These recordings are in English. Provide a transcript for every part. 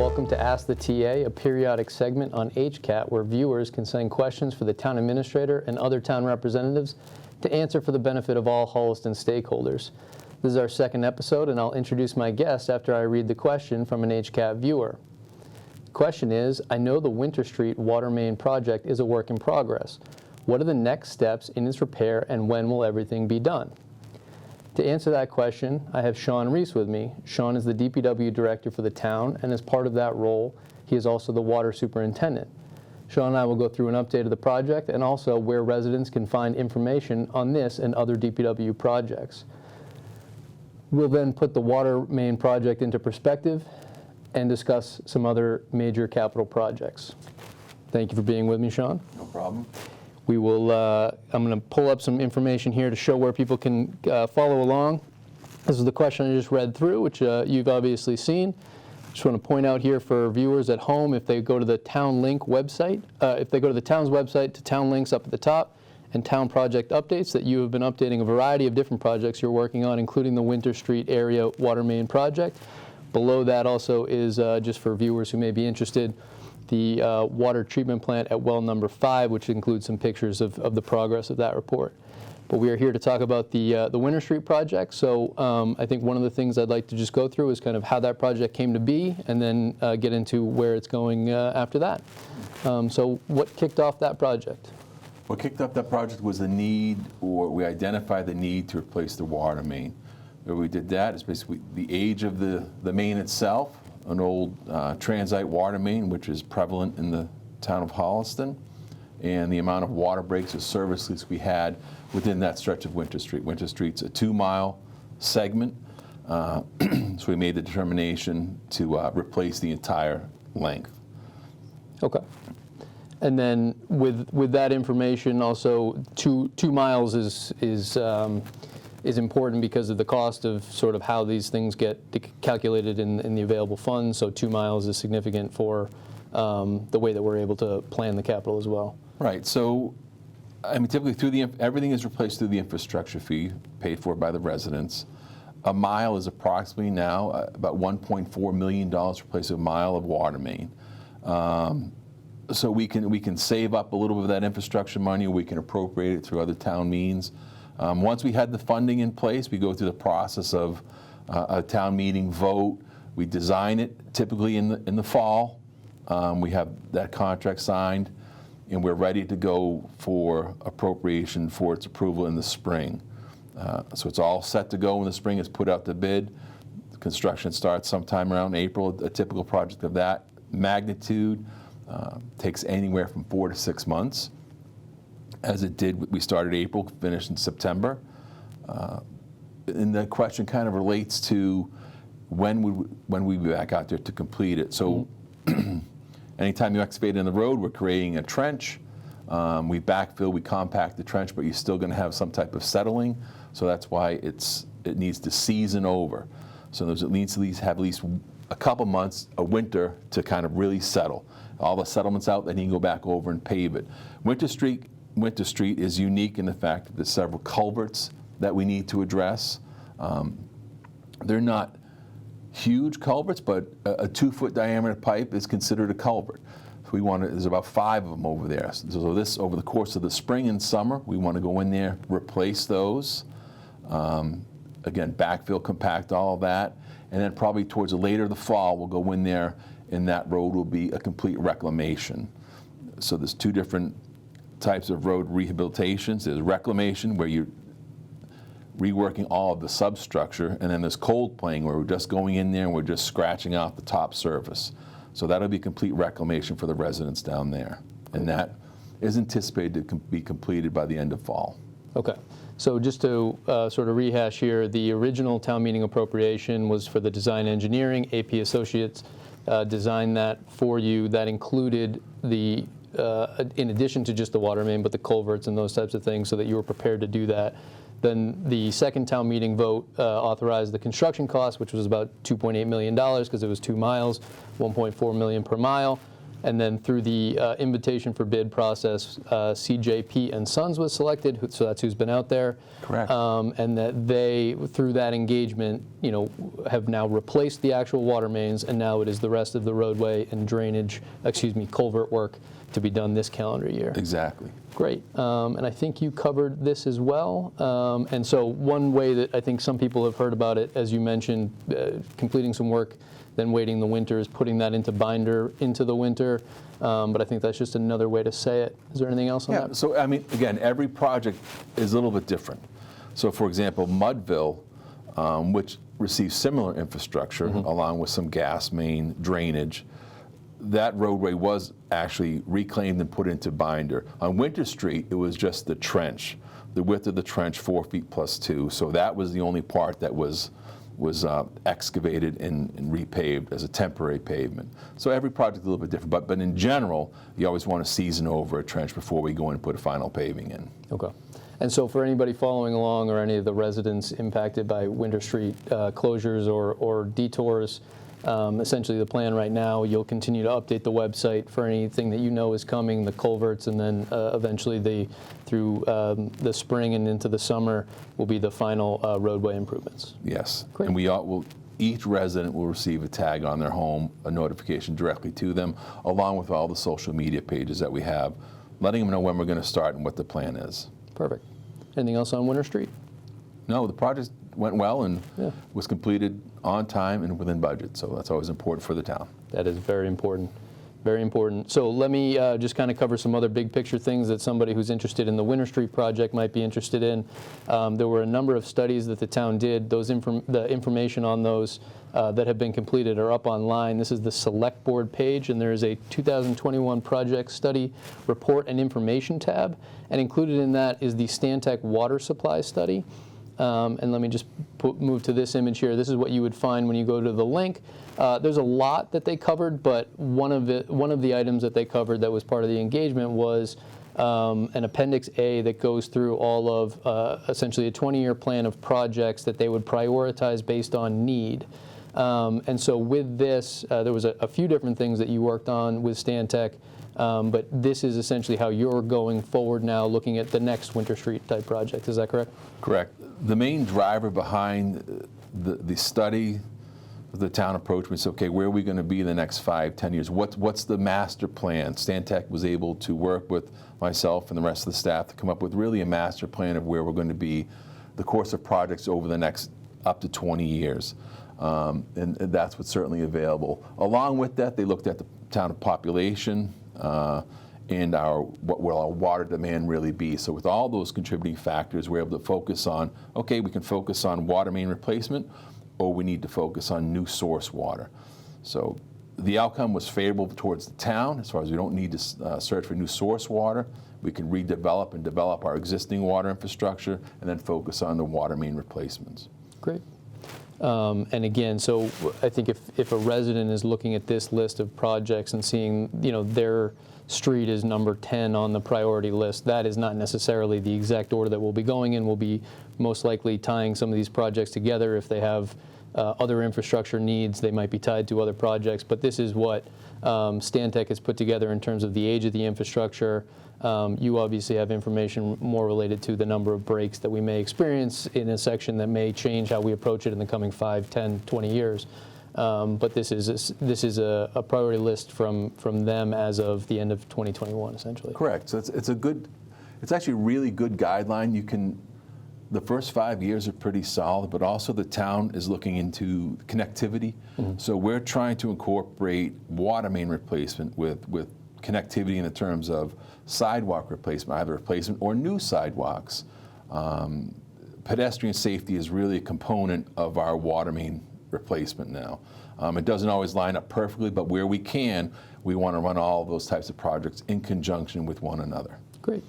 welcome to Ask the TA, a periodic segment on HCAT where viewers can send questions for the town administrator and other town representatives to answer for the benefit of all Holliston stakeholders. This is our second episode, and I'll introduce my guest after I read the question from an HCAT viewer. The question is, I know the Winter Street water main project is a work in progress. What are the next steps in its repair, and when will everything be done? To answer that question, I have Sean Reese with me. Sean is the DPW director for the town, and as part of that role, he is also the water superintendent. Sean and I will go through an update of the project and also where residents can find information on this and other DPW projects. We'll then put the water main project into perspective and discuss some other major capital projects. Thank you for being with me, Sean. No problem. We will, I'm going to pull up some information here to show where people can follow along. This is the question I just read through, which you've obviously seen. Just want to point out here for viewers at home, if they go to the Town Link website, if they go to the town's website to Town Links up at the top, and Town Project Updates, that you have been updating a variety of different projects you're working on, including the Winter Street area water main project. Below that also is, just for viewers who may be interested, the water treatment plant at well number 5, which includes some pictures of the progress of that report. But we are here to talk about the Winter Street project. So I think one of the things I'd like to just go through is kind of how that project came to be, and then get into where it's going after that. So what kicked off that project? What kicked off that project was the need, or we identified the need to replace the water main. Where we did that is basically the age of the main itself, an old transite water main, which is prevalent in the town of Holliston, and the amount of water breaks or service leaks we had within that stretch of Winter Street. Winter Street's a 2-mile segment, so we made the determination to replace the entire length. Okay. And then with that information, also two miles is important because of the cost of sort of how these things get calculated in the available funds. So 2 miles is significant for the way that we're able to plan the capital as well. Right. So, I mean, typically everything is replaced through the infrastructure fee paid for by the residents. A mile is approximately now about $1.4 million to replace a mile of water main. So we can save up a little bit of that infrastructure money, or we can appropriate it through other town means. Once we had the funding in place, we go through the process of a town meeting vote. We design it typically in the fall. We have that contract signed, and we're ready to go for appropriation for its approval in the spring. So it's all set to go in the spring. It's put out to bid. The construction starts sometime around April. A typical project of that magnitude takes anywhere from 4 to 6 months. As it did, we started April, finished in September. And the question kind of relates to when we'd be back out there to complete it. So anytime you excavate in the road, we're creating a trench. We backfill, we compact the trench, but you're still going to have some type of settling. So that's why it needs to season over. So it needs to have at least a couple months, a winter, to kind of really settle. All the settlements out, then you can go back over and pave it. Winter Street is unique in the fact that there's several culverts that we need to address. They're not huge culverts, but a 2-foot diameter pipe is considered a culvert. So there's about 5 of them over there. So this, over the course of the spring and summer, we want to go in there, replace those. Again, backfill, compact, all of that. And then probably towards the later of the fall, we'll go in there, and that road will be a complete reclamation. So there's 2 different types of road rehabilitations. There's reclamation, where you're reworking all of the substructure, and then there's cold playing, where we're just going in there and we're just scratching out the top surface. So that'll be complete reclamation for the residents down there. And that is anticipated to be completed by the end of fall. Okay. So just to sort of rehash here, the original town meeting appropriation was for the design engineering. AP Associates designed that for you. That included the in addition to just the water main, but the culverts and those types of things, so that you were prepared to do that. Then the second town meeting vote authorized the construction cost, which was about $2.8 million because it was 2 miles, $1.4 million per mile. And then through the invitation for bid process, CJP and Sons was selected, so that's who's been out there. Correct. And that they, through that engagement, have now replaced the actual water mains, and now it is the rest of the roadway and drainage, culvert work to be done this calendar year. Exactly. Great. And I think you covered this as well. And so one way that I think some people have heard about it, as you mentioned, completing some work, then waiting the winter, is putting that into binder into the winter. But I think that's just another way to say it. Is there anything else on that? So, I mean, again, every project is a little bit different. So, for example, Mudville, which receives similar infrastructure along with some gas main drainage, that roadway was actually reclaimed and put into binder. On Winter Street, it was just the trench, the width of the trench, 4 feet plus 2. So that was the only part that was excavated and repaved as a temporary pavement. So every project is a little bit different, but in general, you always want to season over a trench before we go in and put a final paving in. Okay. And so for anybody following along, or any of the residents impacted by Winter Street closures or detours, essentially the plan right now, you'll continue to update the website for anything that is coming, the culverts, and then eventually through the spring and into the summer will be the final roadway improvements. Yes. Great. And each resident will receive a tag on their home, a notification directly to them, along with all the social media pages that we have, letting them know when we're going to start and what the plan is. Perfect. Anything else on Winter Street? No, the project went well and was completed on time and within budget, so that's always important for the town. That is very important. Very important. So let me just kind of cover some other big picture things that somebody who's interested in the Winter Street project might be interested in. There were a number of studies that the town did. The information on those that have been completed are up online. This is the Select Board page, and there is a 2021 project study report and information tab. And included in that is the Stantec water supply study. And let me just move to this image here. This is what you would find when you go to the link. There's a lot that they covered, but one of the items that they covered that was part of the engagement was an Appendix A that goes through all of essentially a 20-year plan of projects that they would prioritize based on need. And so with this, there was a few different things that you worked on with Stantec, but this is essentially how you're going forward now, looking at the next Winter Street type project. Is that correct? Correct. The main driver behind the study, the town approach was, okay, where are we going to be in the next 5-10 years? What's the master plan? Stantec was able to work with myself and the rest of the staff to come up with really a master plan of where we're going to be, the course of projects over the next up to 20 years. And that's what's certainly available. Along with that, they looked at the town population and what will our water demand really be. So with all those contributing factors, we're able to focus on, okay, we can focus on water main replacement, or we need to focus on new source water. So the outcome was favorable towards the town, as far as we don't need to search for new source water. We can redevelop and develop our existing water infrastructure and then focus on the water main replacements. Great. And again, so I think if a resident is looking at this list of projects and seeing, their street is number 10 on the priority list, that is not necessarily the exact order that we'll be going in. We'll be most likely tying some of these projects together. If they have other infrastructure needs, they might be tied to other projects. But this is what Stantec has put together in terms of the age of the infrastructure. You obviously have information more related to the number of breaks that we may experience in a section that may change how we approach it in the coming 5, 10, 20 years. But this is a priority list from them as of the end of 2021, essentially. Correct. So it's actually a really good guideline. The first 5 years are pretty solid, but also the town is looking into connectivity. Mm-hmm. So we're trying to incorporate water main replacement with connectivity in the terms of sidewalk replacement, either replacement or new sidewalks. Pedestrian safety is really a component of our water main replacement now. It doesn't always line up perfectly, but where we can, we want to run all of those types of projects in conjunction with one another. Great.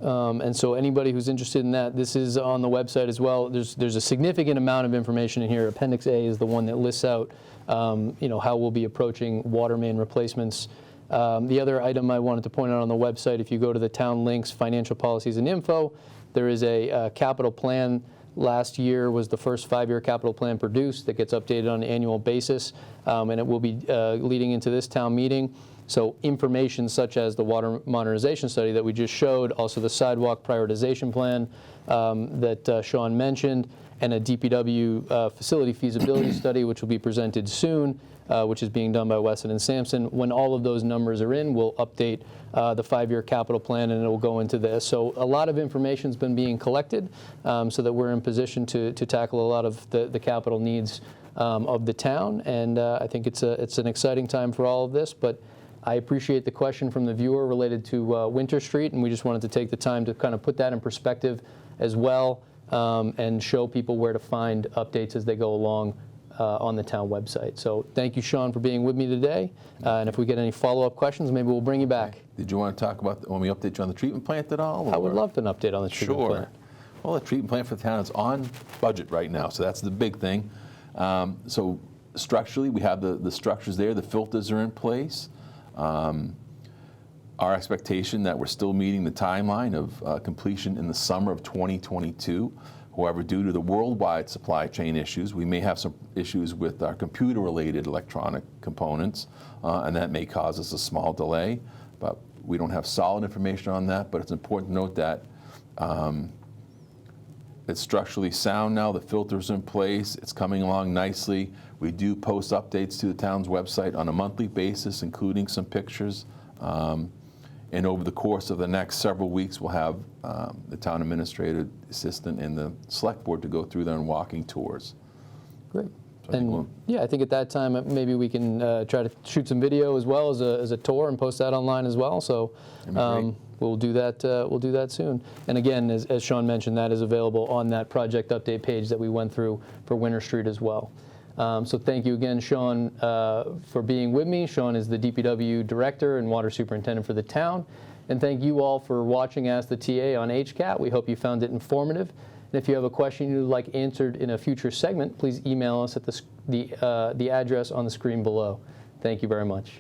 And so anybody who's interested in that, this is on the website as well. There's a significant amount of information in here. Appendix A is the one that lists out how we'll be approaching water main replacements. The other item I wanted to point out on the website, if you go to the town links, financial policies and info, there is a capital plan. Last year was the first 5-year capital plan produced that gets updated on an annual basis, and it will be leading into this town meeting. So information such as the water modernization study that we just showed, also the sidewalk prioritization plan that Sean mentioned, and a DPW facility feasibility study, which will be presented soon, which is being done by Weston and Sampson. When all of those numbers are in, we'll update the 5-year capital plan, and it will go into this. So a lot of information has been being collected so that we're in position to tackle a lot of the capital needs of the town. And I think it's an exciting time for all of this. But I appreciate the question from the viewer related to Winter Street, and we just wanted to take the time to kind of put that in perspective as well, and show people where to find updates as they go along on the town website. So thank you, Sean, for being with me today. And if we get any follow-up questions, maybe we'll bring you back. Did you want to talk about, when we update you on the treatment plant at all? I would love an update on the treatment plant. Well, the treatment plant for the town is on budget right now, so that's the big thing. So structurally, we have the structures there. The filters are in place. Our expectation that we're still meeting the timeline of completion in the summer of 2022. However, due to the worldwide supply chain issues, we may have some issues with our computer-related electronic components, and that may cause us a small delay. But we don't have solid information on that, but it's important to note that it's structurally sound now. The filter's in place. It's coming along nicely. We do post updates to the town's website on a monthly basis, including some pictures. And over the course of the next several weeks, we'll have the town administrator assistant and the select board to go through there and walking tours. Great. So And yeah, I think at that time, maybe we can try to shoot some video as well as a tour and post that online as well. So we'll do that. We'll do that soon. And again, as Sean mentioned, that is available on that project update page that we went through for Winter Street as well. So thank you again, Sean, for being with me. Sean is the DPW Director and Water Superintendent for the town. And thank you all for watching Ask the TA on HCAT. We hope you found it informative. And if you have a question you'd like answered in a future segment, please email us at the address on the screen below. Thank you very much.